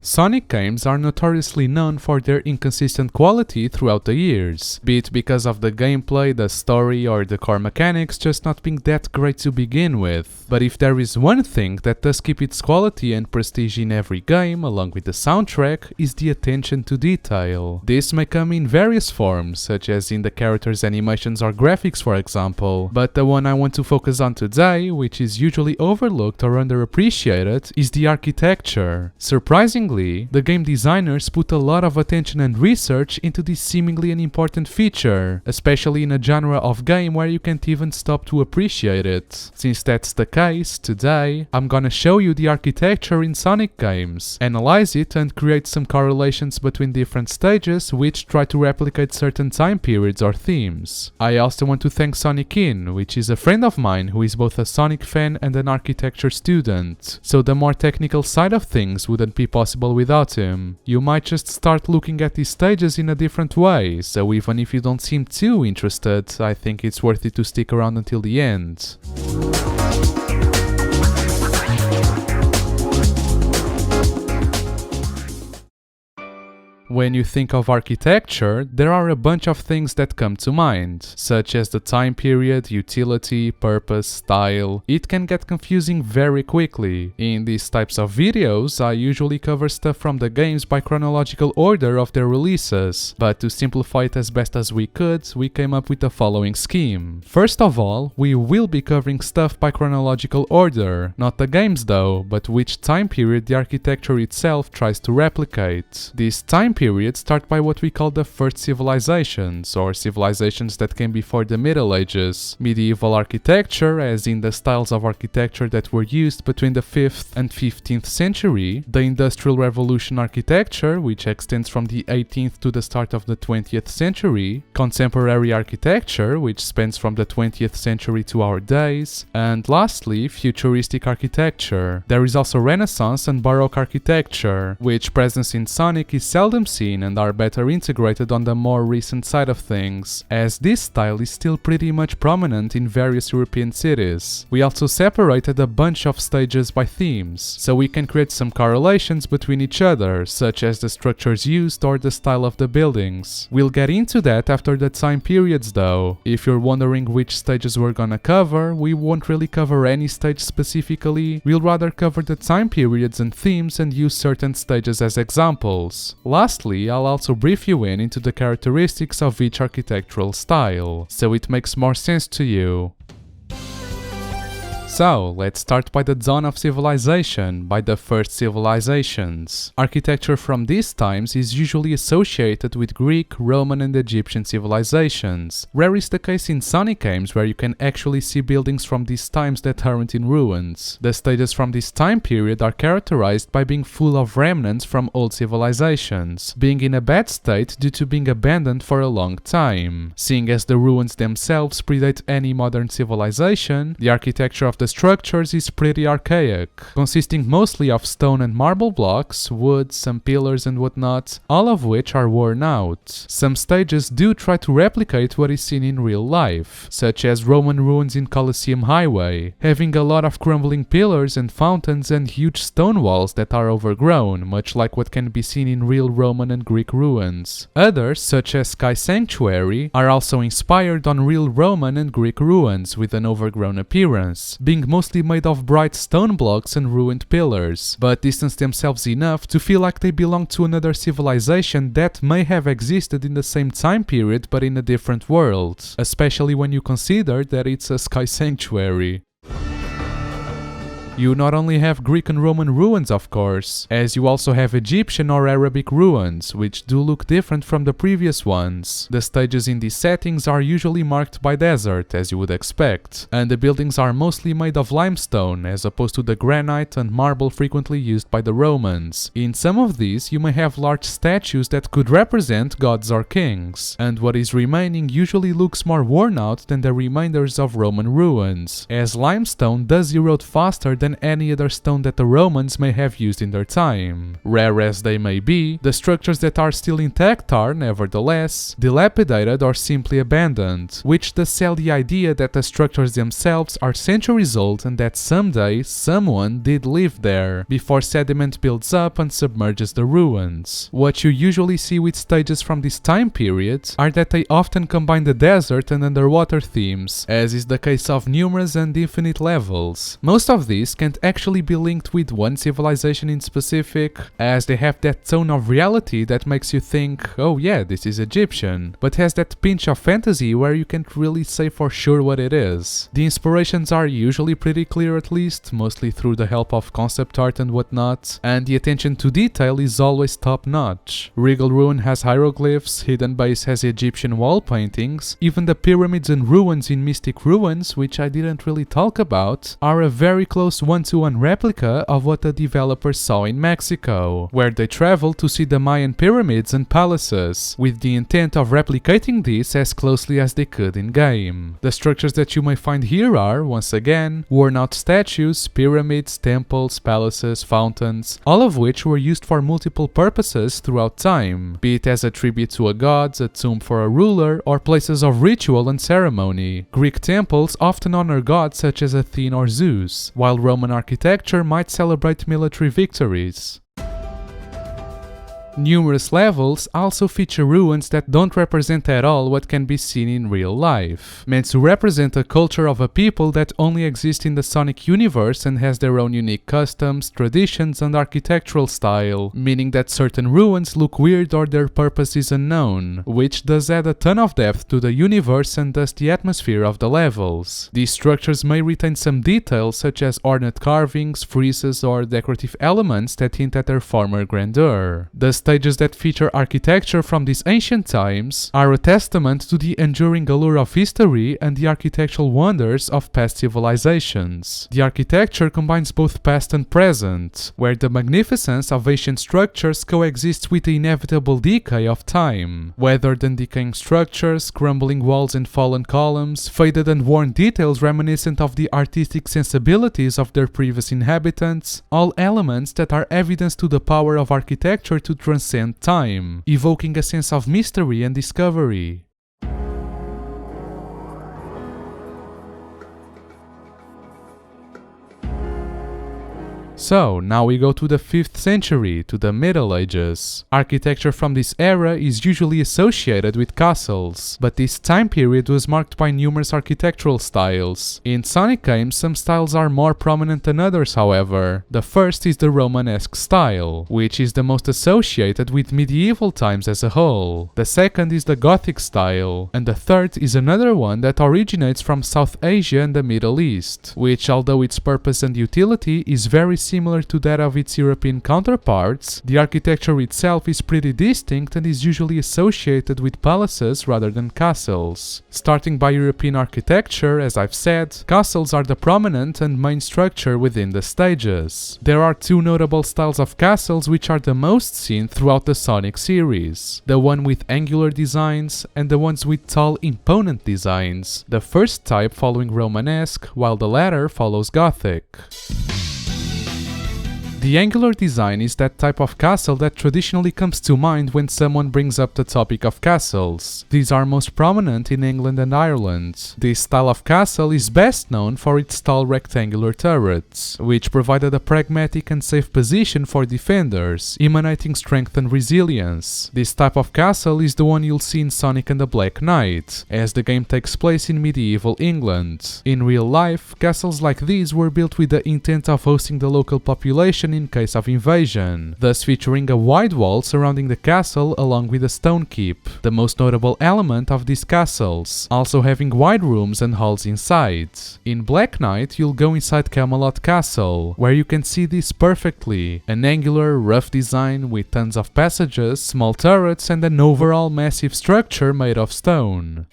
Sonic games are notoriously known for their inconsistent quality throughout the years, be it because of the gameplay, the story, or the core mechanics just not being that great to begin with. But if there is one thing that does keep its quality and prestige in every game, along with the soundtrack, is the attention to detail. This may come in various forms, such as in the characters' animations or graphics for example, but the one I want to focus on today, which is usually overlooked or underappreciated, is the architecture. Surprisingly, the game designers put a lot of attention and research into this seemingly unimportant feature, especially in a genre of game where you can't even stop to appreciate it. Since that's the case, today I'm gonna show you the architecture in Sonic games, analyze it and create some correlations between different stages which try to replicate certain time periods or themes. I also want to thank Sonic In, which is a friend of mine who is both a Sonic fan and an architecture student, so the more technical side of things wouldn't be possible without him. You might just start looking at these stages in a different way, so even if you don't seem too interested, I think it's worth it to stick around until the end. When you think of architecture, there are a bunch of things that come to mind, such as the time period, utility, purpose, style. It can get confusing very quickly. In these types of videos, I usually cover stuff from the games by chronological order of their releases, but to simplify it as best as we could, we came up with the following scheme. First of all, we will be covering stuff by chronological order, not the games though, but which time period the architecture itself tries to replicate. This time periods start by what we call the first civilizations, or civilizations that came before the Middle Ages. Medieval architecture, as in the styles of architecture that were used between the 5th and 15th century. The Industrial Revolution architecture, which extends from the 18th to the start of the 20th century. Contemporary architecture, which spans from the 20th century to our days. And lastly, Futuristic Architecture. There is also Renaissance and Baroque architecture, which presence in Sonic is seldom seen and are better integrated on the more recent side of things, as this style is still pretty much prominent in various European cities. We also separated a bunch of stages by themes, so we can create some correlations between each other, such as the structures used or the style of the buildings. We'll get into that after the time periods though. If you're wondering which stages we're gonna cover, we won't really cover any stage specifically, we'll rather cover the time periods and themes and use certain stages as examples. Lastly, I'll also brief you into the characteristics of each architectural style, so it makes more sense to you. So, let's start by the dawn of civilization, by the first civilizations. Architecture from these times is usually associated with Greek, Roman and Egyptian civilizations. Rare is the case in Sonic games where you can actually see buildings from these times that aren't in ruins. The stages from this time period are characterized by being full of remnants from old civilizations, being in a bad state due to being abandoned for a long time. Seeing as the ruins themselves predate any modern civilization, the architecture of the structures is pretty archaic, consisting mostly of stone and marble blocks, wood, some pillars and whatnot, all of which are worn out. Some stages do try to replicate what is seen in real life, such as Roman ruins in Colosseum Highway, having a lot of crumbling pillars and fountains and huge stone walls that are overgrown, much like what can be seen in real Roman and Greek ruins. Others, such as Sky Sanctuary, are also inspired on real Roman and Greek ruins with an overgrown appearance, being mostly made of bright stone blocks and ruined pillars, but distance themselves enough to feel like they belong to another civilization that may have existed in the same time period but in a different world, especially when you consider that it's a Sky Sanctuary. You not only have Greek and Roman ruins of course, as you also have Egyptian or Arabic ruins, which do look different from the previous ones. The stages in these settings are usually marked by desert, as you would expect, and the buildings are mostly made of limestone, as opposed to the granite and marble frequently used by the Romans. In some of these, you may have large statues that could represent gods or kings, and what is remaining usually looks more worn out than the remainders of Roman ruins, as limestone does erode faster than than any other stone that the Romans may have used in their time. Rare as they may be, the structures that are still intact are, nevertheless, dilapidated or simply abandoned, which does sell the idea that the structures themselves are centuries old and that someday someone did live there, before sediment builds up and submerges the ruins. What you usually see with stages from this time period are that they often combine the desert and underwater themes, as is the case of numerous and infinite levels. Most of these can't actually be linked with one civilization in specific, as they have that tone of reality that makes you think, oh yeah, this is Egyptian, but has that pinch of fantasy where you can't really say for sure what it is. The inspirations are usually pretty clear, at least, mostly through the help of concept art and whatnot, and the attention to detail is always top notch. Regal Ruin has hieroglyphs, Hidden Base has Egyptian wall paintings, even the pyramids and ruins in Mystic Ruins, which I didn't really talk about, are a very close one-to-one replica of what the developers saw in Mexico, where they traveled to see the Mayan pyramids and palaces, with the intent of replicating this as closely as they could in-game. The structures that you may find here are, once again, worn-out statues, pyramids, temples, palaces, fountains, all of which were used for multiple purposes throughout time, be it as a tribute to a god, a tomb for a ruler, or places of ritual and ceremony. Greek temples often honor gods such as Athena or Zeus, while Roman architecture might celebrate military victories. Numerous levels also feature ruins that don't represent at all what can be seen in real life, meant to represent a culture of a people that only exists in the Sonic universe and has their own unique customs, traditions, and architectural style, meaning that certain ruins look weird or their purpose is unknown, which does add a ton of depth to the universe and thus the atmosphere of the levels. These structures may retain some details such as ornate carvings, friezes, or decorative elements that hint at their former grandeur. The stages that feature architecture from these ancient times are a testament to the enduring allure of history and the architectural wonders of past civilizations. The architecture combines both past and present, where the magnificence of ancient structures coexists with the inevitable decay of time. Weathered and decaying structures, crumbling walls and fallen columns, faded and worn details reminiscent of the artistic sensibilities of their previous inhabitants, all elements that are evidence to the power of architecture to transcend time, evoking a sense of mystery and discovery. So, now we go to the 5th century, to the Middle Ages. Architecture from this era is usually associated with castles, but this time period was marked by numerous architectural styles. In Sonic games, some styles are more prominent than others, however. The first is the Romanesque style, which is the most associated with medieval times as a whole. The second is the Gothic style, and the third is another one that originates from South Asia and the Middle East, which, although its purpose and utility is very similar to that of its European counterparts, the architecture itself is pretty distinct and is usually associated with palaces rather than castles. Starting by European architecture, as I've said, castles are the prominent and main structure within the stages. There are two notable styles of castles which are the most seen throughout the Sonic series: the one with angular designs and the ones with tall, imponent designs, the first type following Romanesque, while the latter follows Gothic. The angular design is that type of castle that traditionally comes to mind when someone brings up the topic of castles. These are most prominent in England and Ireland. This style of castle is best known for its tall rectangular turrets, which provided a pragmatic and safe position for defenders, emanating strength and resilience. This type of castle is the one you'll see in Sonic and the Black Knight, as the game takes place in medieval England. In real life, castles like these were built with the intent of hosting the local population in case of invasion, thus featuring a wide wall surrounding the castle along with a stone keep, the most notable element of these castles, also having wide rooms and halls inside. In Black Knight, you'll go inside Camelot Castle, where you can see this perfectly, an angular, rough design with tons of passages, small turrets and an overall massive structure made of stone.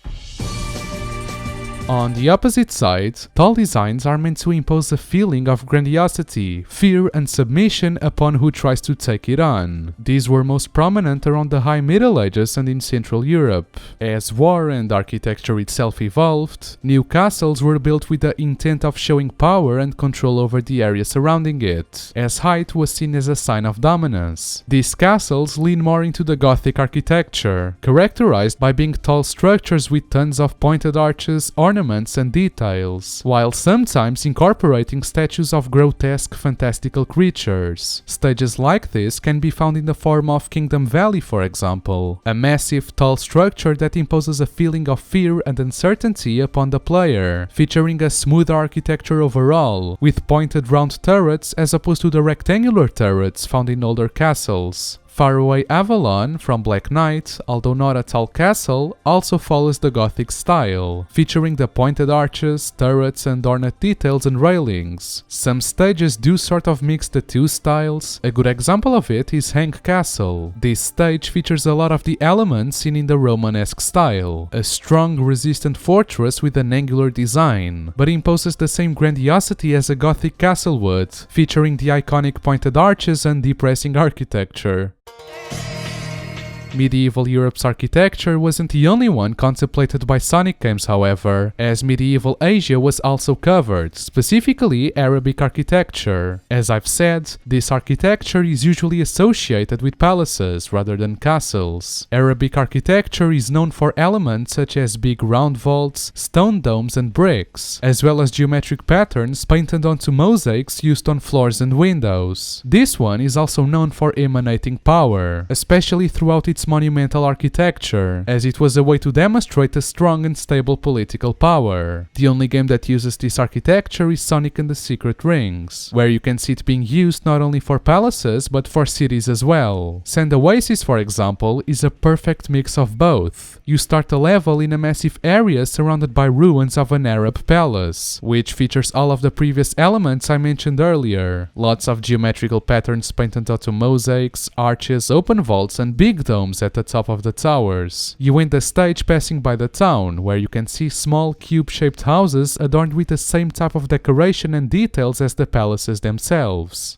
On the opposite side, tall designs are meant to impose a feeling of grandiosity, fear and submission upon who tries to take it on. These were most prominent around the High Middle Ages and in Central Europe. As war and architecture itself evolved, new castles were built with the intent of showing power and control over the area surrounding it, as height was seen as a sign of dominance. These castles lean more into the Gothic architecture, characterized by being tall structures with tons of pointed arches, ornaments and details, while sometimes incorporating statues of grotesque fantastical creatures. Stages like this can be found in the form of Kingdom Valley, for example, a massive tall structure that imposes a feeling of fear and uncertainty upon the player, featuring a smoother architecture overall, with pointed round turrets as opposed to the rectangular turrets found in older castles. Faraway Avalon from Black Knight, although not a tall castle, also follows the Gothic style, featuring the pointed arches, turrets and ornate details and railings. Some stages do sort of mix the two styles. A good example of it is Hank Castle. This stage features a lot of the elements seen in the Romanesque style, a strong, resistant fortress with an angular design, but imposes the same grandiosity as a Gothic castle would, featuring the iconic pointed arches and depressing architecture. Medieval Europe's architecture wasn't the only one contemplated by Sonic games, however, as medieval Asia was also covered, specifically Arabic architecture. As I've said, this architecture is usually associated with palaces rather than castles. Arabic architecture is known for elements such as big round vaults, stone domes and bricks, as well as geometric patterns painted onto mosaics used on floors and windows. This one is also known for emanating power, especially throughout its monumental architecture, as it was a way to demonstrate a strong and stable political power. The only game that uses this architecture is Sonic and the Secret Rings, where you can see it being used not only for palaces but for cities as well. Sand Oasis, for example, is a perfect mix of both. You start a level in a massive area surrounded by ruins of an Arab palace, which features all of the previous elements I mentioned earlier. Lots of geometrical patterns painted onto mosaics, arches, open vaults and big domes at the top of the towers. You end the stage passing by the town, where you can see small cube-shaped houses adorned with the same type of decoration and details as the palaces themselves.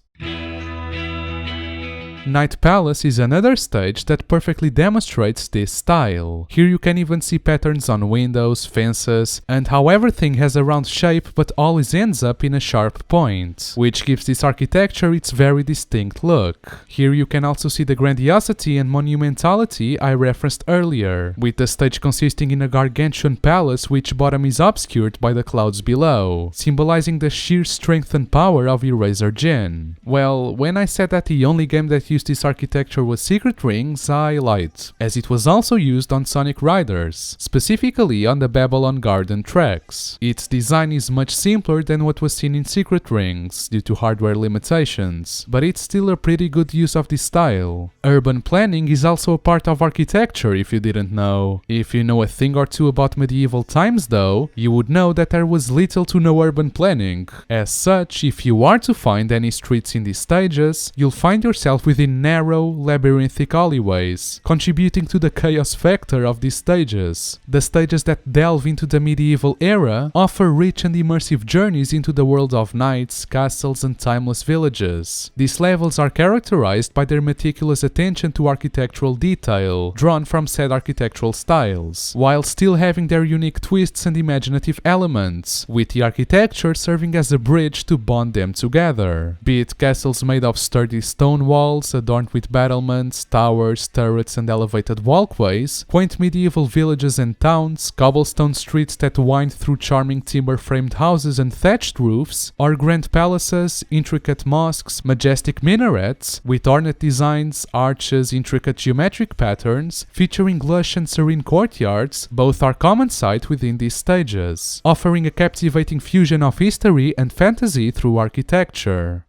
Night Palace is another stage that perfectly demonstrates this style. Here you can even see patterns on windows, fences, and how everything has a round shape but always ends up in a sharp point, which gives this architecture its very distinct look. Here you can also see the grandiosity and monumentality I referenced earlier, with the stage consisting in a gargantuan palace which bottom is obscured by the clouds below, symbolizing the sheer strength and power of Eraser Gen. Well, when I said that the only game that used this architecture was Secret Rings, I lied, as it was also used on Sonic Riders, specifically on the Babylon Garden tracks. Its design is much simpler than what was seen in Secret Rings, due to hardware limitations, but it's still a pretty good use of this style. Urban planning is also a part of architecture, if you didn't know. If you know a thing or two about medieval times though, you would know that there was little to no urban planning. As such, if you are to find any streets in these stages, you'll find yourself within narrow, labyrinthic alleyways, contributing to the chaos factor of these stages. The stages that delve into the medieval era offer rich and immersive journeys into the world of knights, castles and timeless villages. These levels are characterized by their meticulous attention to architectural detail, drawn from said architectural styles, while still having their unique twists and imaginative elements, with the architecture serving as a bridge to bond them together. Be it castles made of sturdy stone walls, adorned with battlements, towers, turrets and elevated walkways, quaint medieval villages and towns, cobblestone streets that wind through charming timber-framed houses and thatched roofs, or grand palaces, intricate mosques, majestic minarets, with ornate designs, arches, intricate geometric patterns, featuring lush and serene courtyards, both are common sight within these stages, offering a captivating fusion of history and fantasy through architecture.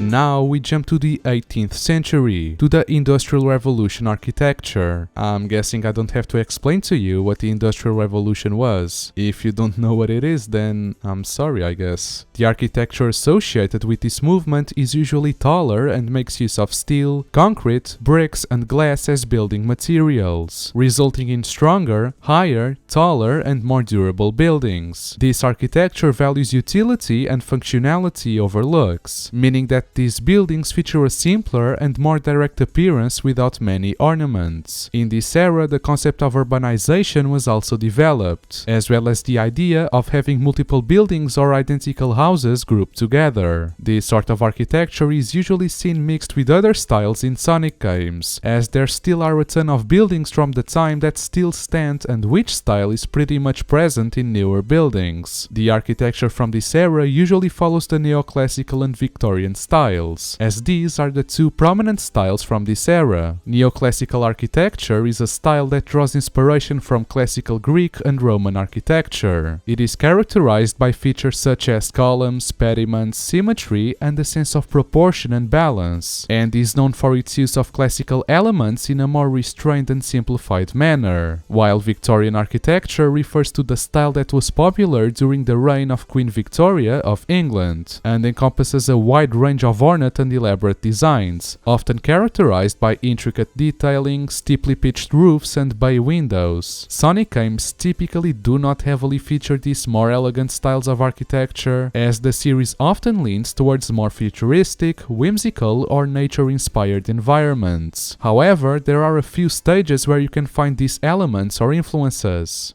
Now we jump to the 18th century, to the Industrial Revolution architecture. I'm guessing I don't have to explain to you what the Industrial Revolution was. If you don't know what it is, then I'm sorry, I guess. The architecture associated with this movement is usually taller and makes use of steel, concrete, bricks and glass as building materials, resulting in stronger, higher, taller and more durable buildings. This architecture values utility and functionality over looks, meaning that these buildings feature a simpler and more direct appearance without many ornaments. In this era, the concept of urbanization was also developed, as well as the idea of having multiple buildings or identical houses grouped together. This sort of architecture is usually seen mixed with other styles in Sonic games, as there still are a ton of buildings from the time that still stand and which style is pretty much present in newer buildings. The architecture from this era usually follows the neoclassical and Victorian styles, as these are the two prominent styles from this era. Neoclassical architecture is a style that draws inspiration from classical Greek and Roman architecture. It is characterized by features such as columns, pediments, symmetry, and a sense of proportion and balance, and is known for its use of classical elements in a more restrained and simplified manner, while Victorian architecture refers to the style that was popular during the reign of Queen Victoria of England, and encompasses a wide range of ornate and elaborate designs, often characterized by intricate detailing, steeply pitched roofs, and bay windows. Sonic games typically do not heavily feature these more elegant styles of architecture, as the series often leans towards more futuristic, whimsical, or nature-inspired environments. However, there are a few stages where you can find these elements or influences.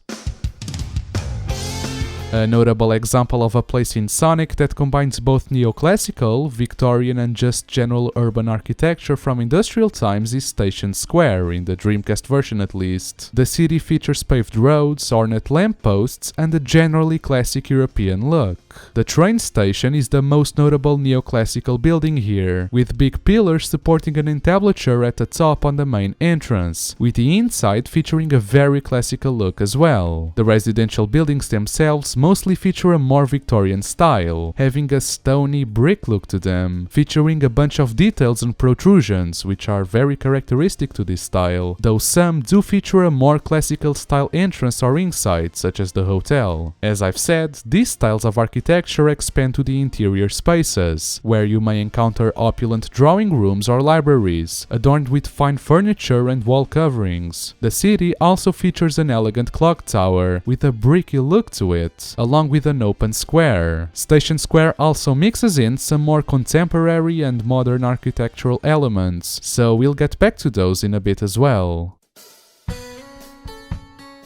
A notable example of a place in Sonic that combines both neoclassical, Victorian and just general urban architecture from industrial times is Station Square, in the Dreamcast version at least. The city features paved roads, ornate lampposts and a generally classic European look. The train station is the most notable neoclassical building here, with big pillars supporting an entablature at the top on the main entrance, with the inside featuring a very classical look as well. The residential buildings themselves mostly feature a more Victorian style, having a stony brick look to them, featuring a bunch of details and protrusions, which are very characteristic to this style, though some do feature a more classical style entrance or inside, such as the hotel. As I've said, these styles of architecture expand to the interior spaces, where you may encounter opulent drawing rooms or libraries, adorned with fine furniture and wall coverings. The city also features an elegant clock tower, with a bricky look to it, along with an open square. Station Square also mixes in some more contemporary and modern architectural elements, so we'll get back to those in a bit as well.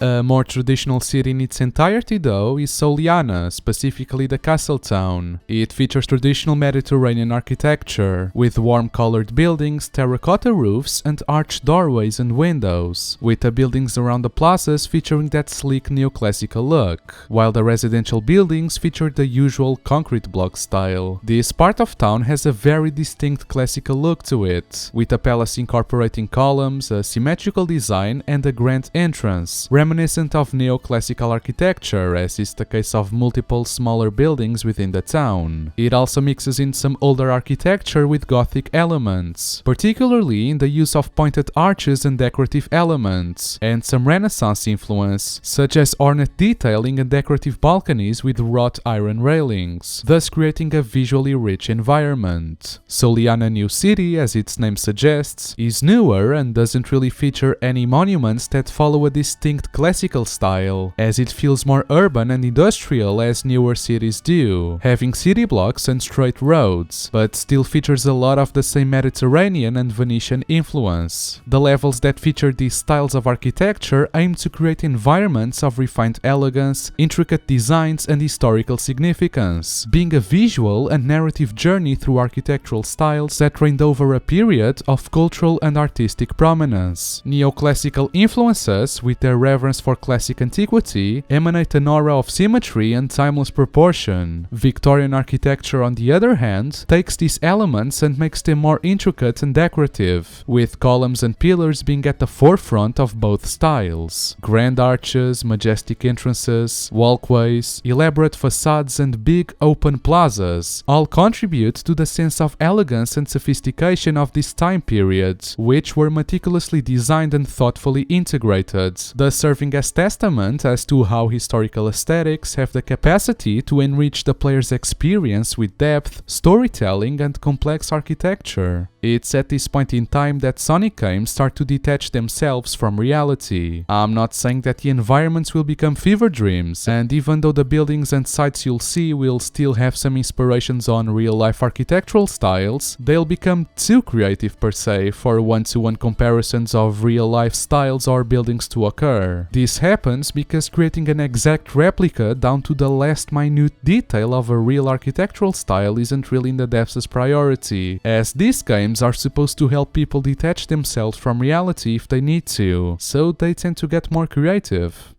A more traditional city in its entirety, though, is Soliana, specifically the castle town. It features traditional Mediterranean architecture, with warm-colored buildings, terracotta roofs, and arched doorways and windows, with the buildings around the plazas featuring that sleek neoclassical look, while the residential buildings feature the usual concrete block style. This part of town has a very distinct classical look to it, with a palace incorporating columns, a symmetrical design, and a grand entrance, reminiscent of neoclassical architecture, as is the case of multiple smaller buildings within the town. It also mixes in some older architecture with Gothic elements, particularly in the use of pointed arches and decorative elements, and some Renaissance influence, such as ornate detailing and decorative balconies with wrought iron railings, thus creating a visually rich environment. Soliana New City, as its name suggests, is newer and doesn't really feature any monuments that follow a distinct classical style, as it feels more urban and industrial as newer cities do, having city blocks and straight roads, but still features a lot of the same Mediterranean and Venetian influence. The levels that feature these styles of architecture aim to create environments of refined elegance, intricate designs and historical significance, being a visual and narrative journey through architectural styles that reigned over a period of cultural and artistic prominence. Neoclassical influences, with their reverence preference for classic antiquity emanate an aura of symmetry and timeless proportion. Victorian architecture, on the other hand, takes these elements and makes them more intricate and decorative, with columns and pillars being at the forefront of both styles. Grand arches, majestic entrances, walkways, elaborate facades and big open plazas all contribute to the sense of elegance and sophistication of this time period, which were meticulously designed and thoughtfully integrated, thus serving as testament as to how historical aesthetics have the capacity to enrich the player's experience with depth, storytelling and complex architecture. It's at this point in time that Sonic games start to detach themselves from reality. I'm not saying that the environments will become fever dreams, and even though the buildings and sites you'll see will still have some inspirations on real-life architectural styles, they'll become too creative per se for one-to-one comparisons of real-life styles or buildings to occur. This happens because creating an exact replica down to the last minute detail of a real architectural style isn't really in the devs' priority, as these games are supposed to help people detach themselves from reality if they need to, so they tend to get more creative.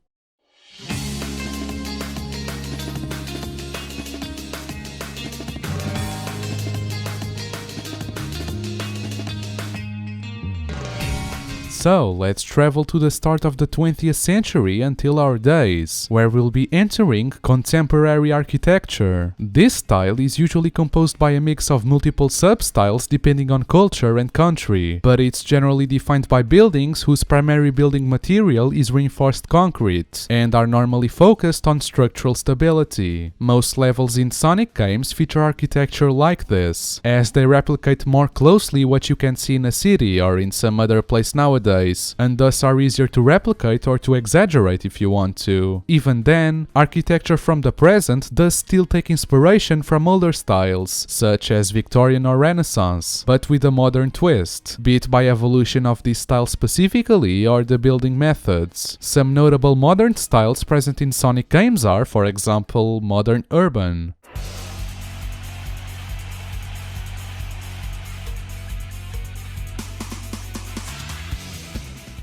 So, let's travel to the start of the 20th century until our days, where we'll be entering contemporary architecture. This style is usually composed by a mix of multiple sub-styles depending on culture and country, but it's generally defined by buildings whose primary building material is reinforced concrete, and are normally focused on structural stability. Most levels in Sonic games feature architecture like this, as they replicate more closely what you can see in a city or in some other place nowadays, and thus are easier to replicate or to exaggerate if you want to. Even then, architecture from the present does still take inspiration from older styles, such as Victorian or Renaissance, but with a modern twist, be it by evolution of this style specifically or the building methods. Some notable modern styles present in Sonic games are, for example, modern urban.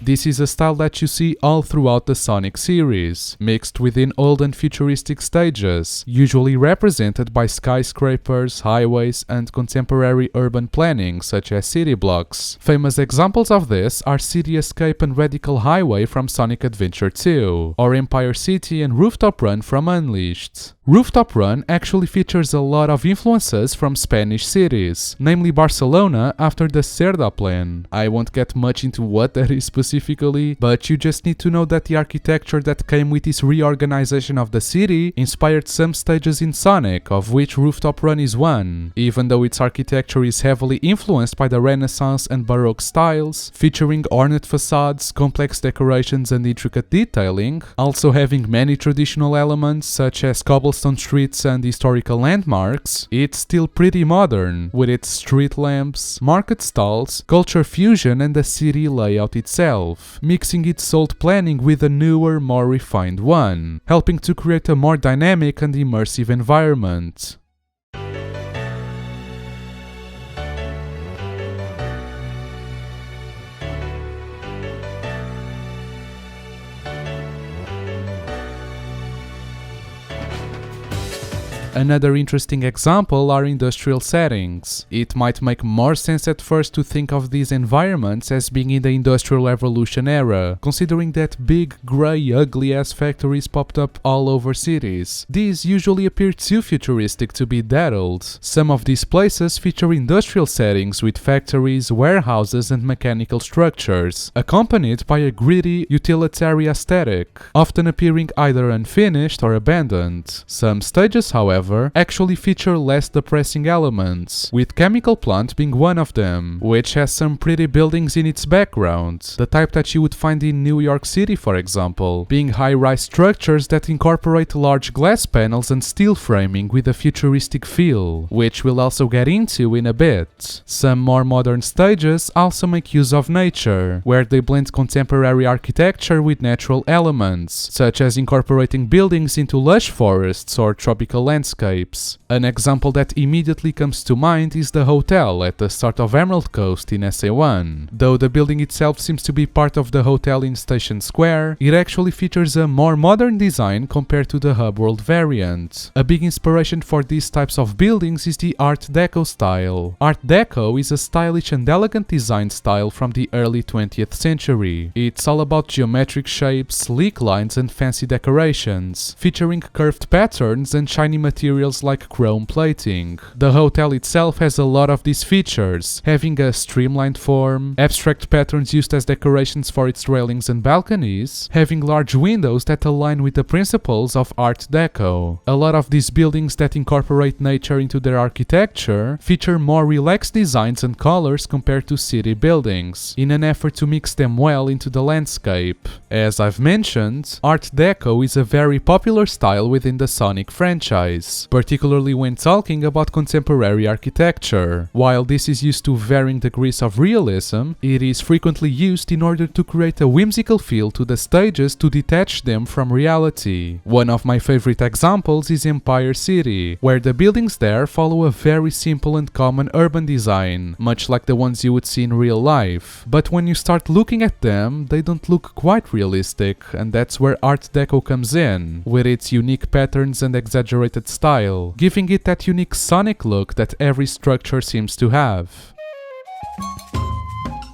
This is a style that you see all throughout the Sonic series, mixed within old and futuristic stages, usually represented by skyscrapers, highways, and contemporary urban planning, such as city blocks. Famous examples of this are City Escape and Radical Highway from Sonic Adventure 2, or Empire City and Rooftop Run from Unleashed. Rooftop Run actually features a lot of influences from Spanish cities, namely Barcelona after the Cerda plan. I won't get much into what that is specifically, but you just need to know that the architecture that came with this reorganization of the city inspired some stages in Sonic, of which Rooftop Run is one, even though its architecture is heavily influenced by the Renaissance and Baroque styles, featuring ornate facades, complex decorations and intricate detailing, also having many traditional elements such as cobblestone streets and historical landmarks. It's still pretty modern, with its street lamps, market stalls, culture fusion and the city layout itself, mixing its old planning with a newer, more refined one, helping to create a more dynamic and immersive environment. Another interesting example are industrial settings. It might make more sense at first to think of these environments as being in the Industrial Revolution era, considering that big, grey, ugly-ass factories popped up all over cities. These usually appear too futuristic to be that old. Some of these places feature industrial settings with factories, warehouses and mechanical structures, accompanied by a gritty, utilitarian aesthetic, often appearing either unfinished or abandoned. Some stages, however, actually feature less depressing elements, with Chemical Plant being one of them, which has some pretty buildings in its background, the type that you would find in New York City for example, being high-rise structures that incorporate large glass panels and steel framing with a futuristic feel, which we'll also get into in a bit. Some more modern stages also make use of nature, where they blend contemporary architecture with natural elements, such as incorporating buildings into lush forests or tropical landscapes. landscapes. An example that immediately comes to mind is the hotel at the start of Emerald Coast in SA1. Though the building itself seems to be part of the hotel in Station Square, it actually features a more modern design compared to the Hub World variant. A big inspiration for these types of buildings is the Art Deco style. Art Deco is a stylish and elegant design style from the early 20th century. It's all about geometric shapes, sleek lines and fancy decorations, featuring curved patterns and shiny materials like chrome plating. The hotel itself has a lot of these features, having a streamlined form, abstract patterns used as decorations for its railings and balconies, having large windows that align with the principles of Art Deco. A lot of these buildings that incorporate nature into their architecture feature more relaxed designs and colors compared to city buildings, in an effort to mix them well into the landscape. As I've mentioned, Art Deco is a very popular style within the Sonic franchise, particularly when talking about contemporary architecture. While this is used to varying degrees of realism, it is frequently used in order to create a whimsical feel to the stages to detach them from reality. One of my favorite examples is Empire City, where the buildings there follow a very simple and common urban design, much like the ones you would see in real life. But when you start looking at them, they don't look quite realistic, and that's where Art Deco comes in, with its unique patterns and exaggerated style, giving it that unique sonic look that every structure seems to have.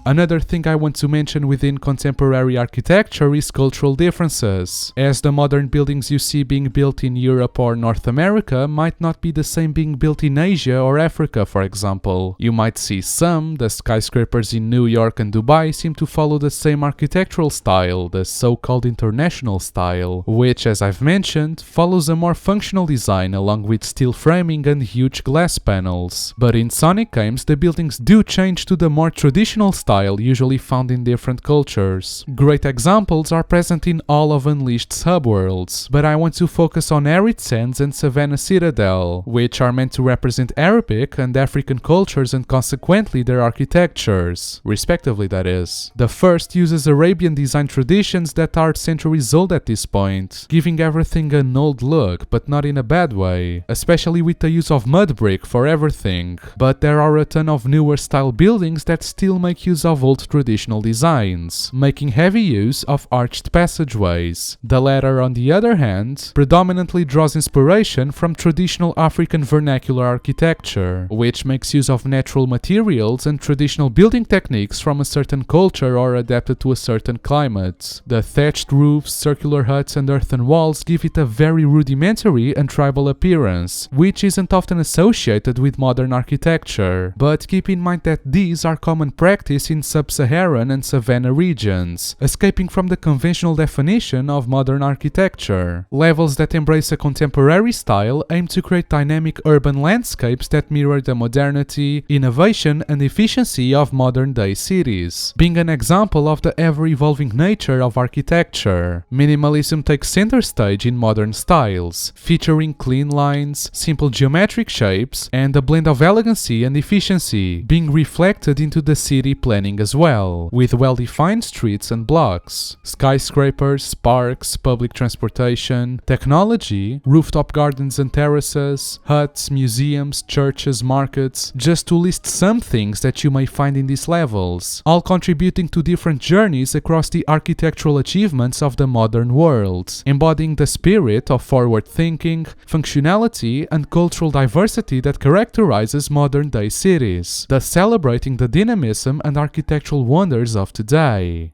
Another thing I want to mention within contemporary architecture is cultural differences, as the modern buildings you see being built in Europe or North America might not be the same being built in Asia or Africa, for example. You might see the skyscrapers in New York and Dubai seem to follow the same architectural style, the so-called international style, which, as I've mentioned, follows a more functional design along with steel framing and huge glass panels. But in Sonic games, the buildings do change to the more traditional style usually found in different cultures. Great examples are present in all of Unleashed's hub worlds, but I want to focus on Arid Sands and Savannah Citadel, which are meant to represent Arabic and African cultures and consequently their architectures, respectively that is. The first uses Arabian design traditions that are centuries old at this point, giving everything an old look, but not in a bad way, especially with the use of mud brick for everything. But there are a ton of newer style buildings that still make use of old traditional designs, making heavy use of arched passageways. The latter, on the other hand, predominantly draws inspiration from traditional African vernacular architecture, which makes use of natural materials and traditional building techniques from a certain culture or adapted to a certain climate. The thatched roofs, circular huts and earthen walls give it a very rudimentary and tribal appearance, which isn't often associated with modern architecture. But keep in mind that these are common practice in sub-Saharan and savanna regions, escaping from the conventional definition of modern architecture. Levels that embrace a contemporary style aim to create dynamic urban landscapes that mirror the modernity, innovation and efficiency of modern-day cities, being an example of the ever-evolving nature of architecture. Minimalism takes center stage in modern styles, featuring clean lines, simple geometric shapes, and a blend of elegancy and efficiency, being reflected into the city planning as well, with well-defined streets and blocks, skyscrapers, parks, public transportation, technology, rooftop gardens and terraces, huts, museums, churches, markets, just to list some things that you may find in these levels, all contributing to different journeys across the architectural achievements of the modern world, embodying the spirit of forward thinking, functionality and cultural diversity that characterizes modern-day cities, thus celebrating the dynamism and architectural wonders of today.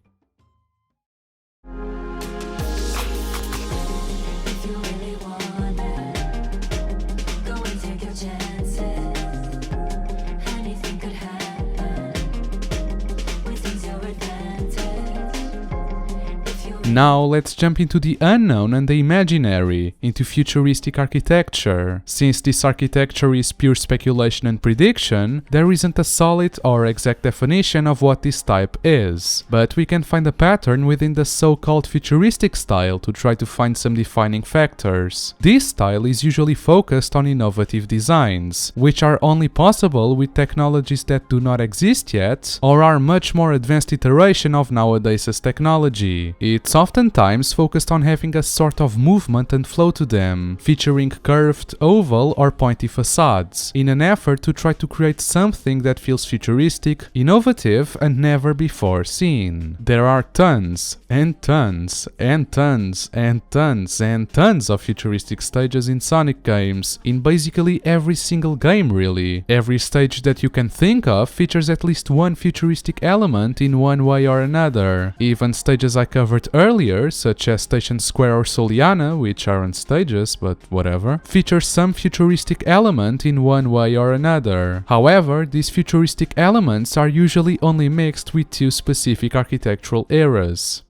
Now let's jump into the unknown and the imaginary, into futuristic architecture. Since this architecture is pure speculation and prediction, there isn't a solid or exact definition of what this type is, but we can find a pattern within the so-called futuristic style to try to find some defining factors. This style is usually focused on innovative designs, which are only possible with technologies that do not exist yet or are much more advanced iteration of nowadays technology. It's oftentimes focused on having a sort of movement and flow to them, featuring curved, oval or pointy facades, in an effort to try to create something that feels futuristic, innovative and never before seen. There are tons and tons and tons and tons and tons of futuristic stages in Sonic games, in basically every single game really. Every stage that you can think of features at least one futuristic element in one way or another. Even stages I covered earlier, such as Station Square or Soliana, which aren't stages but whatever, feature some futuristic element in one way or another. However, these futuristic elements are usually only mixed with two specific architectural eras.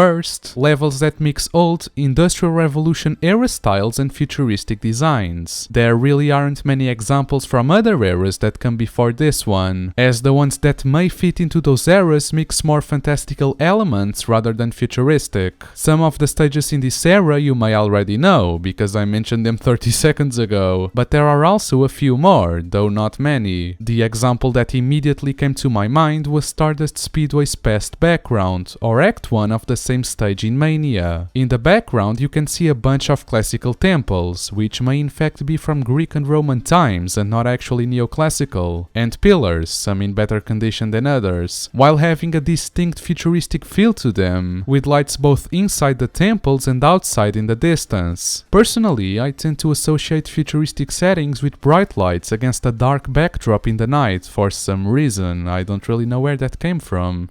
First, levels that mix old Industrial Revolution era styles and futuristic designs. There really aren't many examples from other eras that come before this one, as the ones that may fit into those eras mix more fantastical elements rather than futuristic. Some of the stages in this era you may already know, because I mentioned them 30 seconds ago, but there are also a few more, though not many. The example that immediately came to my mind was Stardust Speedway's past background, or Act 1 of the same stage in Mania. In the background you can see a bunch of classical temples, which may in fact be from Greek and Roman times and not actually neoclassical, and pillars, some in better condition than others, while having a distinct futuristic feel to them, with lights both inside the temples and outside in the distance. Personally, I tend to associate futuristic settings with bright lights against a dark backdrop in the night for some reason. I don't really know where that came from.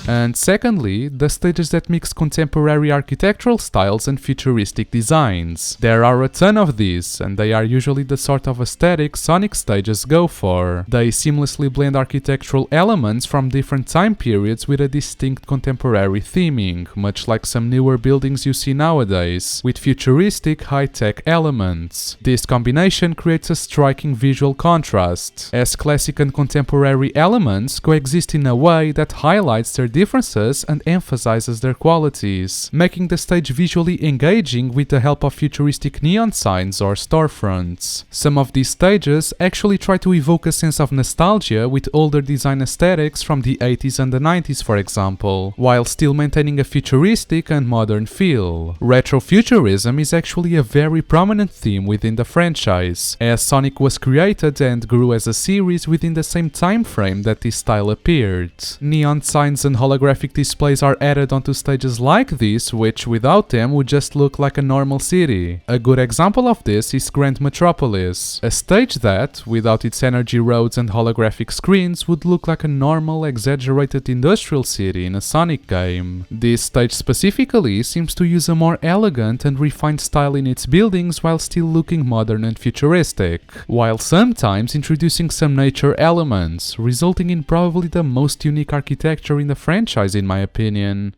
And secondly, the stages that mix contemporary architectural styles and futuristic designs. There are a ton of these, and they are usually the sort of aesthetic Sonic stages go for. They seamlessly blend architectural elements from different time periods with a distinct contemporary theming, much like some newer buildings you see nowadays, with futuristic high-tech elements. This combination creates a striking visual contrast, as classic and contemporary elements coexist in a way that highlights their differences and emphasizes their qualities, making the stage visually engaging with the help of futuristic neon signs or storefronts. Some of these stages actually try to evoke a sense of nostalgia with older design aesthetics from the 80s and the 90s, for example, while still maintaining a futuristic and modern feel. Retrofuturism is actually a very prominent theme within the franchise, as Sonic was created and grew as a series within the same time frame that this style appeared. Neon signs and holographic displays are added onto stages like this, which without them would just look like a normal city. A good example of this is Grand Metropolis, a stage that, without its energy roads and holographic screens, would look like a normal, exaggerated industrial city in a Sonic game. This stage specifically seems to use a more elegant and refined style in its buildings while still looking modern and futuristic, while sometimes introducing some nature elements, resulting in probably the most unique architecture in the franchise in my opinion.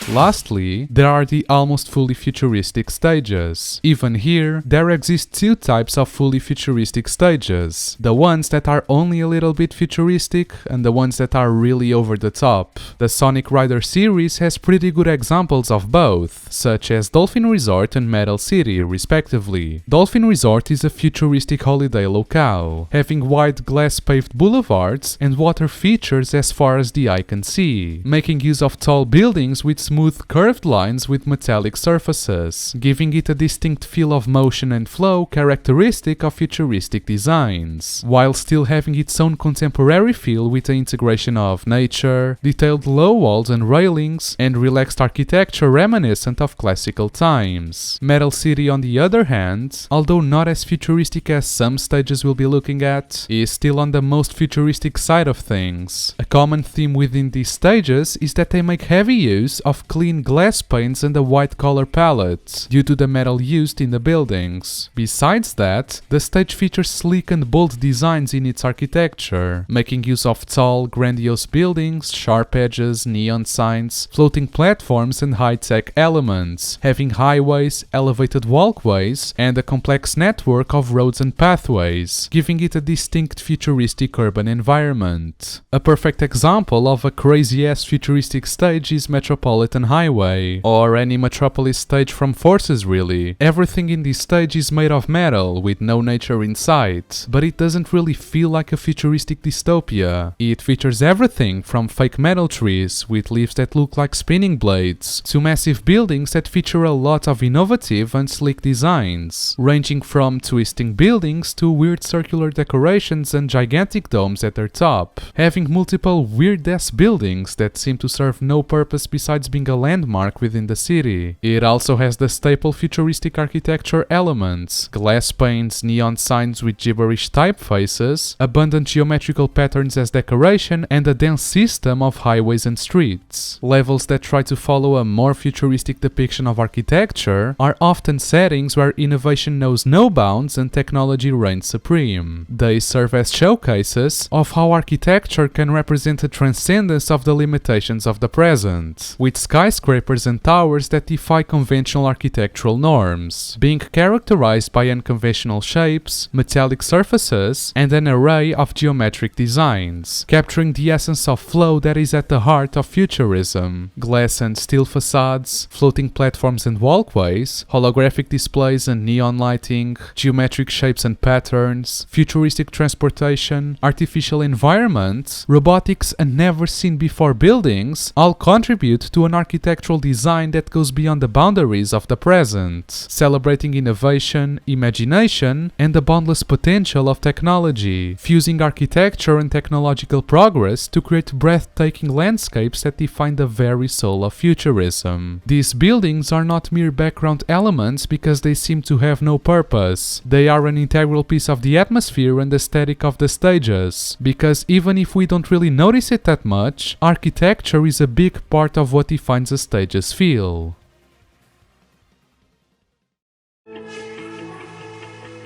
Lastly, there are the almost fully futuristic stages. Even here, there exist two types of fully futuristic stages. The ones that are only a little bit futuristic, and the ones that are really over the top. The Sonic Rider series has pretty good examples of both, such as Dolphin Resort and Metal City, respectively. Dolphin Resort is a futuristic holiday locale, having wide glass-paved boulevards and water features as far as the eye can see, making use of tall buildings with smooth curved lines with metallic surfaces, giving it a distinct feel of motion and flow characteristic of futuristic designs, while still having its own contemporary feel with the integration of nature, detailed low walls and railings, and relaxed architecture reminiscent of classical times. Metal City, on the other hand, although not as futuristic as some stages we'll be looking at, is still on the most futuristic side of things. A common theme within these stages is that they make heavy use of clean glass paints and a white color palette, due to the metal used in the buildings. Besides that, the stage features sleek and bold designs in its architecture, making use of tall, grandiose buildings, sharp edges, neon signs, floating platforms and high-tech elements, having highways, elevated walkways, and a complex network of roads and pathways, giving it a distinct futuristic urban environment. A perfect example of a crazy-ass futuristic stage is Metropolitan Manhattan Highway, or any Metropolis stage from Forces really. Everything in this stage is made of metal, with no nature in sight, but it doesn't really feel like a futuristic dystopia. It features everything from fake metal trees with leaves that look like spinning blades, to massive buildings that feature a lot of innovative and sleek designs, ranging from twisting buildings to weird circular decorations and gigantic domes at their top, having multiple weird-ass buildings that seem to serve no purpose besides being a landmark within the city. It also has the staple futuristic architecture elements: glass panes, neon signs with gibberish typefaces, abundant geometrical patterns as decoration, and a dense system of highways and streets. Levels that try to follow a more futuristic depiction of architecture are often settings where innovation knows no bounds and technology reigns supreme. They serve as showcases of how architecture can represent a transcendence of the limitations of the present, with skyscrapers and towers that defy conventional architectural norms, being characterized by unconventional shapes, metallic surfaces, and an array of geometric designs, capturing the essence of flow that is at the heart of futurism. Glass and steel facades, floating platforms and walkways, holographic displays and neon lighting, geometric shapes and patterns, futuristic transportation, artificial environments, robotics, and never-seen-before buildings all contribute to an architectural design that goes beyond the boundaries of the present, celebrating innovation, imagination, and the boundless potential of technology, fusing architecture and technological progress to create breathtaking landscapes that define the very soul of futurism. These buildings are not mere background elements because they seem to have no purpose. They are an integral piece of the atmosphere and aesthetic of the stages, because even if we don't really notice it that much, architecture is a big part of what defines a stage's feel.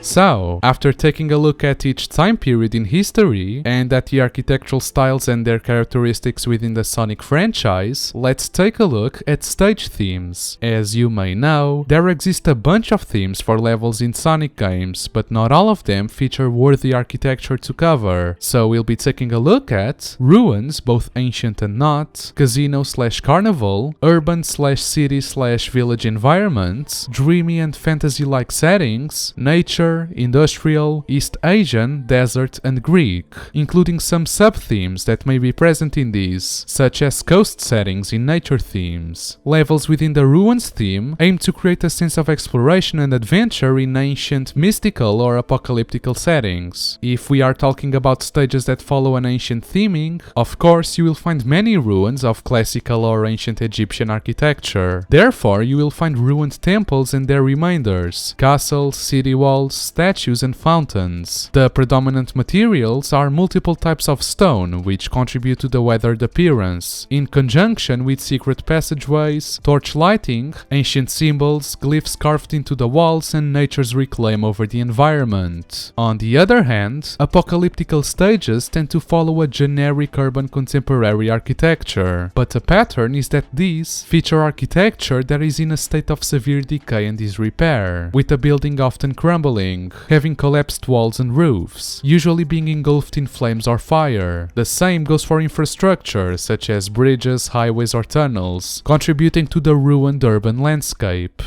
So, after taking a look at each time period in history, and at the architectural styles and their characteristics within the Sonic franchise, let's take a look at stage themes. As you may know, there exist a bunch of themes for levels in Sonic games, but not all of them feature worthy architecture to cover. So we'll be taking a look at ruins, both ancient and not, casino/carnival, urban/city/village environments, dreamy and fantasy-like settings, nature, industrial, East Asian, desert, and Greek, including some sub-themes that may be present in these, such as coast settings in nature themes. Levels within the ruins theme aim to create a sense of exploration and adventure in ancient, mystical, or apocalyptical settings. If we are talking about stages that follow an ancient theming, of course you will find many ruins of classical or ancient Egyptian architecture. Therefore, you will find ruined temples and their remainders, castles, city walls, statues, and fountains. The predominant materials are multiple types of stone, which contribute to the weathered appearance, in conjunction with secret passageways, torch lighting, ancient symbols, glyphs carved into the walls, and nature's reclaim over the environment. On the other hand, apocalyptical stages tend to follow a generic urban contemporary architecture, but a pattern is that these feature architecture that is in a state of severe decay and disrepair, with the building often crumbling, having collapsed walls and roofs, usually being engulfed in flames or fire. The same goes for infrastructure, such as bridges, highways, or tunnels, contributing to the ruined urban landscape.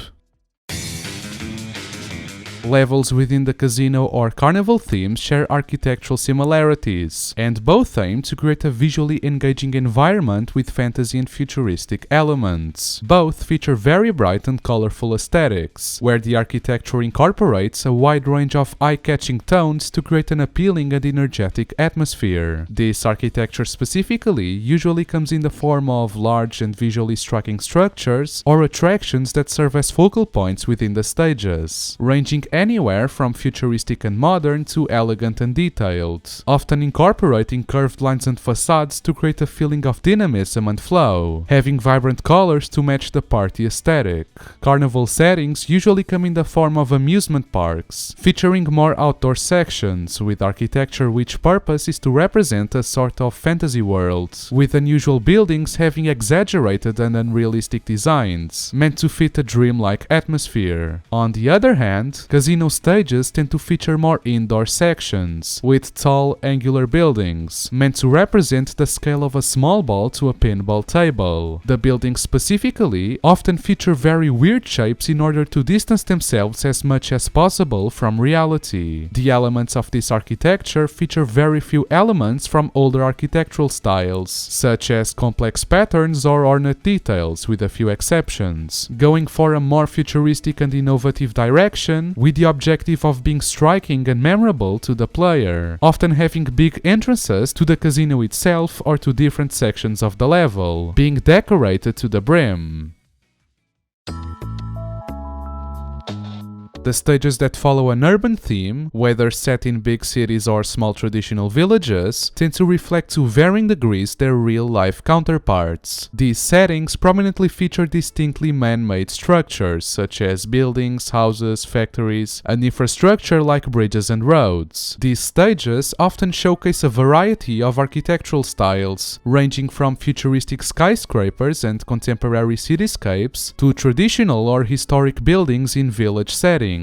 Levels within the casino or carnival themes share architectural similarities, and both aim to create a visually engaging environment with fantasy and futuristic elements. Both feature very bright and colorful aesthetics, where the architecture incorporates a wide range of eye-catching tones to create an appealing and energetic atmosphere. This architecture specifically usually comes in the form of large and visually striking structures or attractions that serve as focal points within the stages, ranging anywhere from futuristic and modern to elegant and detailed, often incorporating curved lines and facades to create a feeling of dynamism and flow, having vibrant colors to match the party aesthetic. Carnival settings usually come in the form of amusement parks, featuring more outdoor sections, with architecture which purpose is to represent a sort of fantasy world, with unusual buildings having exaggerated and unrealistic designs, meant to fit a dreamlike atmosphere. On the other hand, Casino stages tend to feature more indoor sections, with tall, angular buildings, meant to represent the scale of a small ball to a pinball table. The buildings specifically often feature very weird shapes in order to distance themselves as much as possible from reality. The elements of this architecture feature very few elements from older architectural styles, such as complex patterns or ornate details, with a few exceptions, going for a more futuristic and innovative direction with the objective of being striking and memorable to the player, often having big entrances to the casino itself or to different sections of the level, being decorated to the brim. The stages that follow an urban theme, whether set in big cities or small traditional villages, tend to reflect to varying degrees their real-life counterparts. These settings prominently feature distinctly man-made structures, such as buildings, houses, factories, and infrastructure like bridges and roads. These stages often showcase a variety of architectural styles, ranging from futuristic skyscrapers and contemporary cityscapes to traditional or historic buildings in village settings.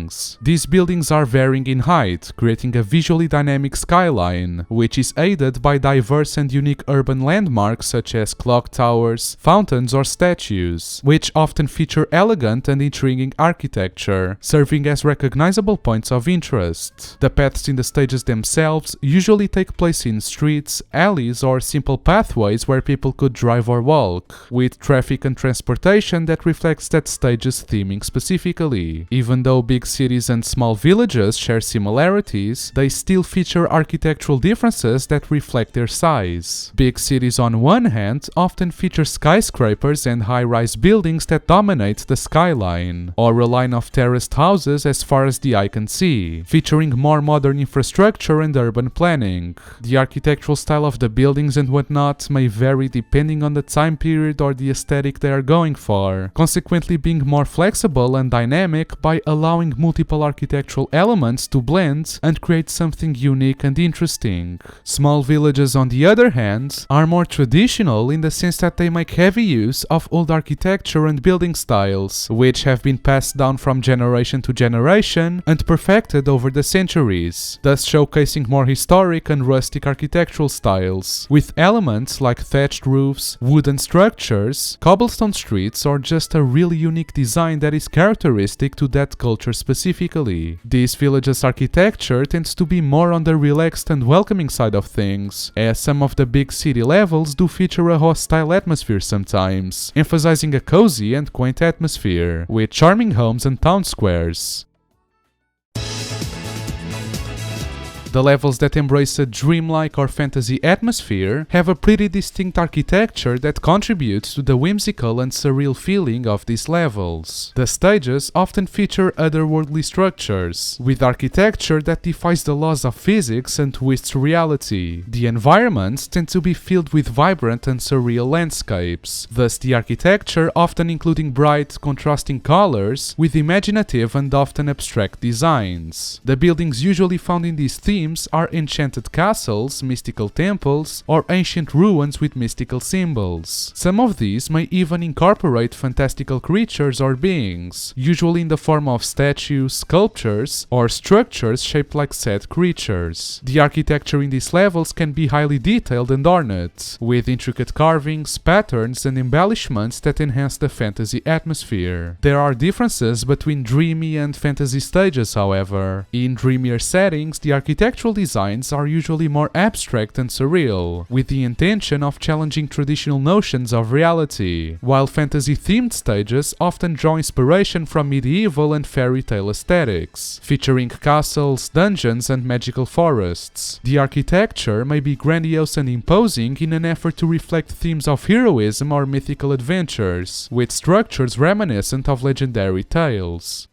These buildings are varying in height, creating a visually dynamic skyline, which is aided by diverse and unique urban landmarks such as clock towers, fountains, or statues, which often feature elegant and intriguing architecture, serving as recognizable points of interest. The paths in the stages themselves usually take place in streets, alleys, or simple pathways where people could drive or walk, with traffic and transportation that reflects that stage's theming specifically. Even though big cities and small villages share similarities, they still feature architectural differences that reflect their size. Big cities on one hand often feature skyscrapers and high-rise buildings that dominate the skyline, or a line of terraced houses as far as the eye can see, featuring more modern infrastructure and urban planning. The architectural style of the buildings and whatnot may vary depending on the time period or the aesthetic they are going for, consequently being more flexible and dynamic by allowing multiple architectural elements to blend and create something unique and interesting. Small villages, on the other hand, are more traditional in the sense that they make heavy use of old architecture and building styles, which have been passed down from generation to generation and perfected over the centuries, thus showcasing more historic and rustic architectural styles, with elements like thatched roofs, wooden structures, cobblestone streets, or just a really unique design that is characteristic to that culture specifically. This village's architecture tends to be more on the relaxed and welcoming side of things, as some of the big city levels do feature a hostile atmosphere sometimes, emphasizing a cozy and quaint atmosphere, with charming homes and town squares. The levels that embrace a dreamlike or fantasy atmosphere have a pretty distinct architecture that contributes to the whimsical and surreal feeling of these levels. The stages often feature otherworldly structures, with architecture that defies the laws of physics and twists reality. The environments tend to be filled with vibrant and surreal landscapes, thus the architecture often including bright, contrasting colors with imaginative and often abstract designs. The buildings usually found in these themes are enchanted castles, mystical temples, or ancient ruins with mystical symbols. Some of these may even incorporate fantastical creatures or beings, usually in the form of statues, sculptures, or structures shaped like said creatures. The architecture in these levels can be highly detailed and ornate, with intricate carvings, patterns, and embellishments that enhance the fantasy atmosphere. There are differences between dreamy and fantasy stages, however. In dreamier settings, the architectural designs are usually more abstract and surreal, with the intention of challenging traditional notions of reality, while fantasy-themed stages often draw inspiration from medieval and fairy tale aesthetics, featuring castles, dungeons, and magical forests. The architecture may be grandiose and imposing in an effort to reflect themes of heroism or mythical adventures, with structures reminiscent of legendary tales.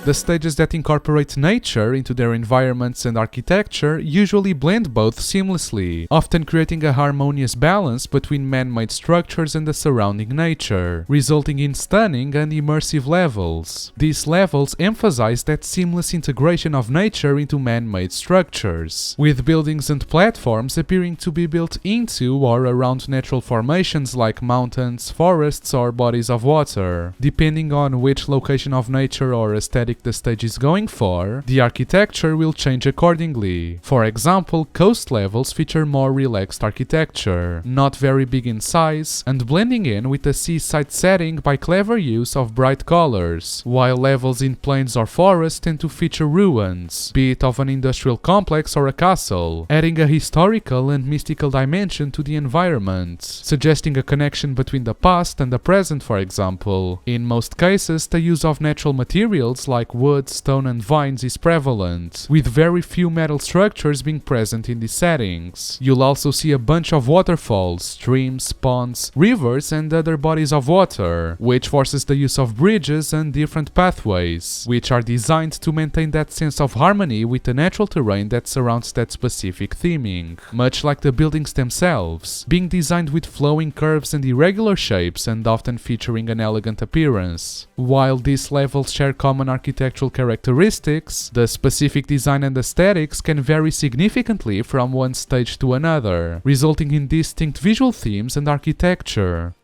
The stages that incorporate nature into their environments and architecture usually blend both seamlessly, often creating a harmonious balance between man-made structures and the surrounding nature, resulting in stunning and immersive levels. These levels emphasize that seamless integration of nature into man-made structures, with buildings and platforms appearing to be built into or around natural formations like mountains, forests, or bodies of water. Depending on which location of nature or aesthetic the stage is going for, the architecture will change accordingly. For example, coast levels feature more relaxed architecture, not very big in size, and blending in with the seaside setting by clever use of bright colors, while levels in plains or forests tend to feature ruins, be it of an industrial complex or a castle, adding a historical and mystical dimension to the environment, suggesting a connection between the past and the present, for example. In most cases, the use of natural materials like wood, stone, and vines is prevalent, with very few metal structures being present in these settings. You'll also see a bunch of waterfalls, streams, ponds, rivers, and other bodies of water, which forces the use of bridges and different pathways, which are designed to maintain that sense of harmony with the natural terrain that surrounds that specific theming, much like the buildings themselves, being designed with flowing curves and irregular shapes and often featuring an elegant appearance. While these levels share common architectural characteristics, the specific design and aesthetics can vary significantly from one stage to another, resulting in distinct visual themes and architecture.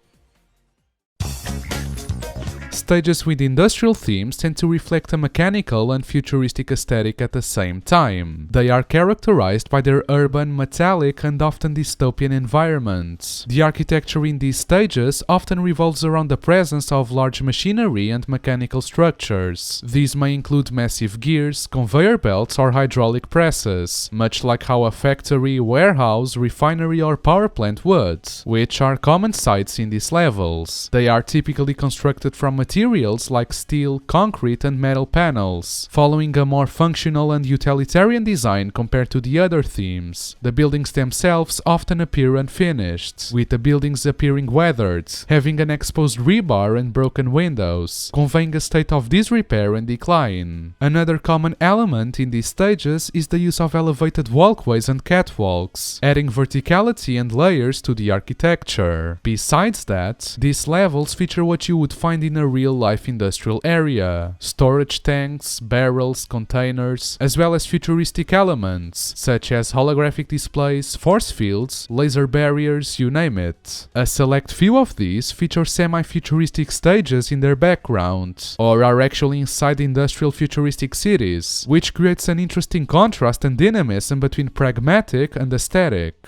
Stages with industrial themes tend to reflect a mechanical and futuristic aesthetic at the same time. They are characterized by their urban, metallic, and often dystopian environments. The architecture in these stages often revolves around the presence of large machinery and mechanical structures. These may include massive gears, conveyor belts, or hydraulic presses, much like how a factory, warehouse, refinery, or power plant would, which are common sights in these levels. They are typically constructed from materials like steel, concrete, and metal panels, following a more functional and utilitarian design compared to the other themes. The buildings themselves often appear unfinished, with the buildings appearing weathered, having an exposed rebar and broken windows, conveying a state of disrepair and decline. Another common element in these stages is the use of elevated walkways and catwalks, adding verticality and layers to the architecture. Besides that, these levels feature what you would find in a real-life industrial area: storage tanks, barrels, containers, as well as futuristic elements, such as holographic displays, force fields, laser barriers, you name it. A select few of these feature semi-futuristic stages in their background, or are actually inside industrial futuristic cities, which creates an interesting contrast and dynamism between pragmatic and aesthetic.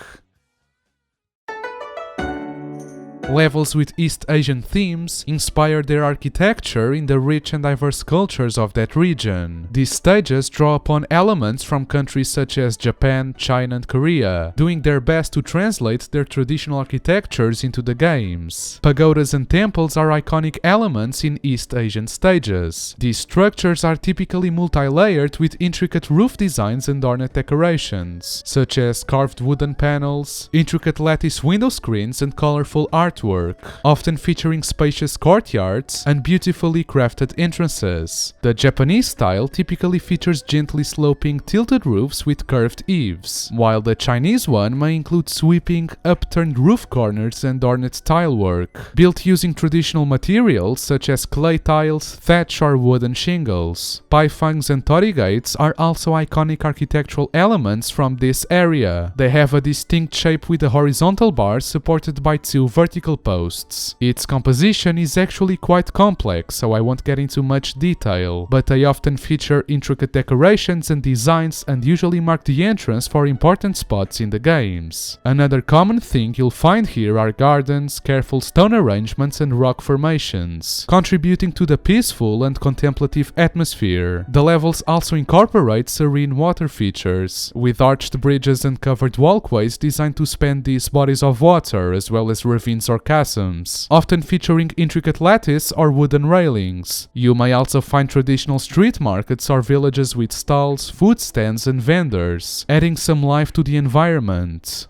Levels with East Asian themes inspire their architecture in the rich and diverse cultures of that region. These stages draw upon elements from countries such as Japan, China, and Korea, doing their best to translate their traditional architectures into the games. Pagodas and temples are iconic elements in East Asian stages. These structures are typically multi-layered with intricate roof designs and ornate decorations, such as carved wooden panels, intricate lattice window screens, and colorful artwork, often featuring spacious courtyards and beautifully crafted entrances. The Japanese style typically features gently sloping tilted roofs with curved eaves, while the Chinese one may include sweeping, upturned roof corners and ornate tilework, built using traditional materials such as clay tiles, thatch, or wooden shingles. Paifangs and torii gates are also iconic architectural elements from this area. They have a distinct shape with a horizontal bar supported by two vertical posts. Its composition is actually quite complex, so I won't get into much detail, but they often feature intricate decorations and designs and usually mark the entrance for important spots in the games. Another common thing you'll find here are gardens, careful stone arrangements, and rock formations, contributing to the peaceful and contemplative atmosphere. The levels also incorporate serene water features, with arched bridges and covered walkways designed to span these bodies of water, as well as ravines or chasms, often featuring intricate lattice or wooden railings. You may also find traditional street markets or villages with stalls, food stands, and vendors, adding some life to the environment.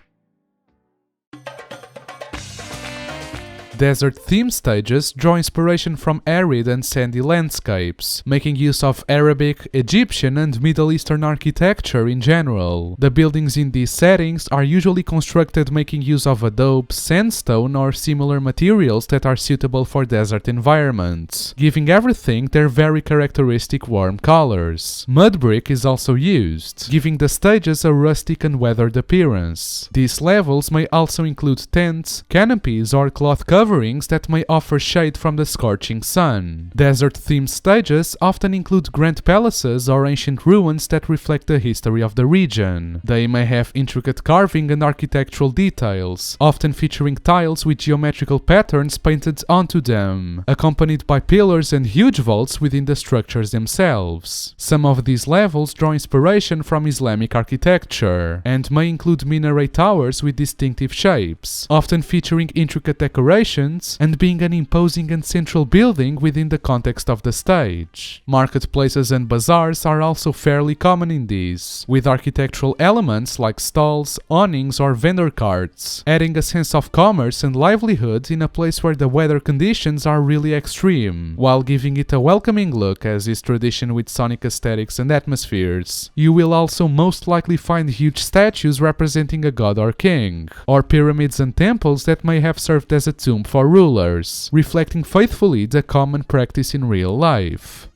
Desert theme stages draw inspiration from arid and sandy landscapes, making use of Arabic, Egyptian, and Middle Eastern architecture in general. The buildings in these settings are usually constructed making use of adobe, sandstone, or similar materials that are suitable for desert environments, giving everything their very characteristic warm colors. Mud brick is also used, giving the stages a rustic and weathered appearance. These levels may also include tents, canopies, or cloth coverings that may offer shade from the scorching sun. Desert-themed stages often include grand palaces or ancient ruins that reflect the history of the region. They may have intricate carving and architectural details, often featuring tiles with geometrical patterns painted onto them, accompanied by pillars and huge vaults within the structures themselves. Some of these levels draw inspiration from Islamic architecture, and may include minaret towers with distinctive shapes, often featuring intricate decorations and being an imposing and central building within the context of the stage. Marketplaces and bazaars are also fairly common in these, with architectural elements like stalls, awnings, or vendor carts, adding a sense of commerce and livelihood in a place where the weather conditions are really extreme, while giving it a welcoming look as is tradition with sonic aesthetics and atmospheres. You will also most likely find huge statues representing a god or king, or pyramids and temples that may have served as a tomb for rulers, reflecting faithfully the common practice in real life.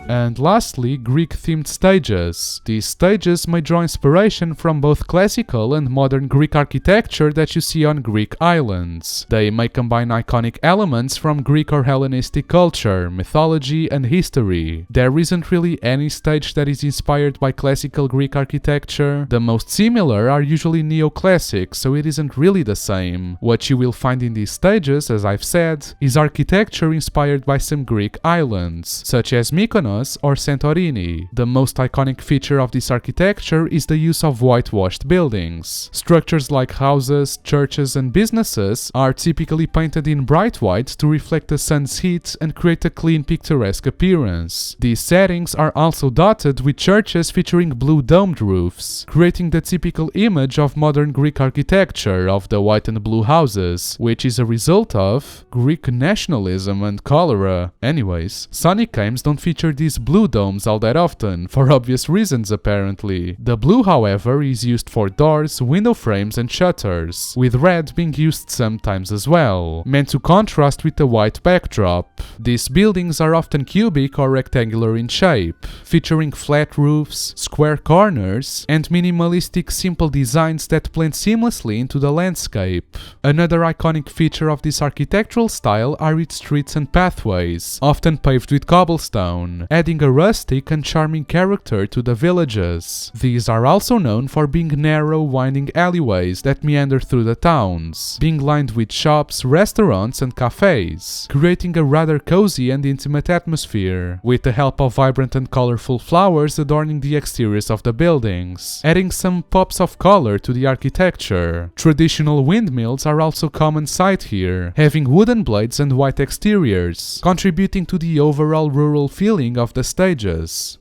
And lastly, Greek-themed stages. These stages may draw inspiration from both classical and modern Greek architecture that you see on Greek islands. They may combine iconic elements from Greek or Hellenistic culture, mythology, and history. There isn't really any stage that is inspired by classical Greek architecture. The most similar are usually neoclassic, so it isn't really the same. What you will find in these stages, as I've said, is architecture inspired by some Greek islands, such as Mykonos or Santorini. The most iconic feature of this architecture is the use of whitewashed buildings. Structures like houses, churches, and businesses are typically painted in bright white to reflect the sun's heat and create a clean, picturesque appearance. These settings are also dotted with churches featuring blue domed roofs, creating the typical image of modern Greek architecture of the white and blue houses, which is a result of Greek nationalism and cholera. Anyways, Sonic games don't feature these blue domes all that often, for obvious reasons apparently. The blue, however, is used for doors, window frames, and shutters, with red being used sometimes as well, meant to contrast with the white backdrop. These buildings are often cubic or rectangular in shape, featuring flat roofs, square corners, and minimalistic simple designs that blend seamlessly into the landscape. Another iconic feature of this architectural style are its streets and pathways, often paved with cobblestone, adding a rustic and charming character to the villages. These are also known for being narrow, winding alleyways that meander through the towns, being lined with shops, restaurants, and cafes, creating a rather cozy and intimate atmosphere, with the help of vibrant and colorful flowers adorning the exteriors of the buildings, adding some pops of color to the architecture. Traditional windmills are also common sight here, having wooden blades and white exteriors, contributing to the overall rural feeling of the stages.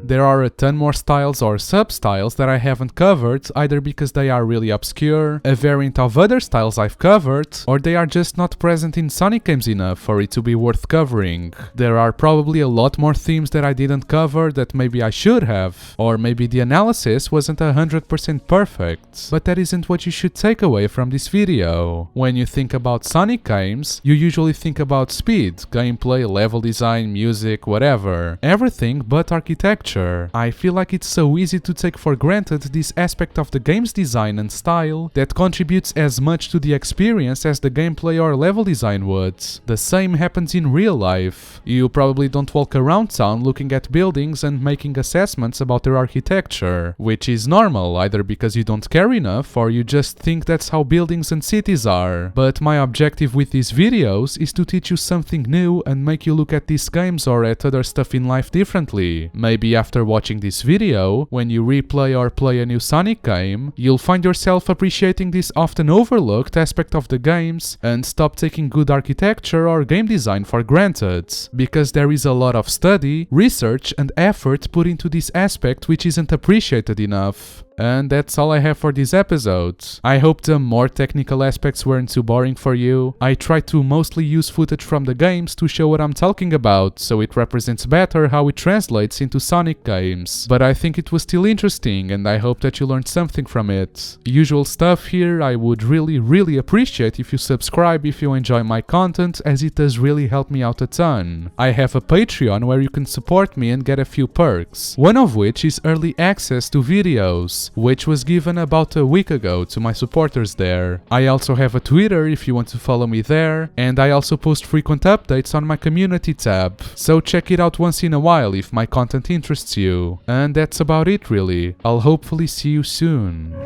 There are a ton more styles or sub-styles that I haven't covered, either because they are really obscure, a variant of other styles I've covered, or they are just not present in Sonic games enough for it to be worth covering. There are probably a lot more themes that I didn't cover that maybe I should have, or maybe the analysis wasn't 100% perfect, but that isn't what you should take away from this video. When you think about Sonic games, you usually think about speed, gameplay, level design, music, whatever. Everything but architecture. I feel like it's so easy to take for granted this aspect of the game's design and style that contributes as much to the experience as the gameplay or level design would. The same happens in real life. You probably don't walk around town looking at buildings and making assessments about their architecture, which is normal, either because you don't care enough or you just think that's how buildings and cities are. But my objective with these videos is to teach you something new and make you look at these games or at other stuff in life differently. Maybe after After watching this video, when you replay or play a new Sonic game, you'll find yourself appreciating this often overlooked aspect of the games and stop taking good architecture or game design for granted, because there is a lot of study, research and effort put into this aspect which isn't appreciated enough. And that's all I have for this episode. I hope the more technical aspects weren't too boring for you. I tried to mostly use footage from the games to show what I'm talking about, so it represents better how it translates into Sonic games. But I think it was still interesting, and I hope that you learned something from it. Usual stuff here. I would really appreciate if you subscribe if you enjoy my content, as it does really help me out a ton. I have a Patreon where you can support me and get a few perks, one of which is early access to videos, which was given about a week ago to my supporters there. I also have a Twitter if you want to follow me there, and I also post frequent updates on my community tab, so check it out once in a while if my content interests you. And that's about it really. I'll hopefully see you soon.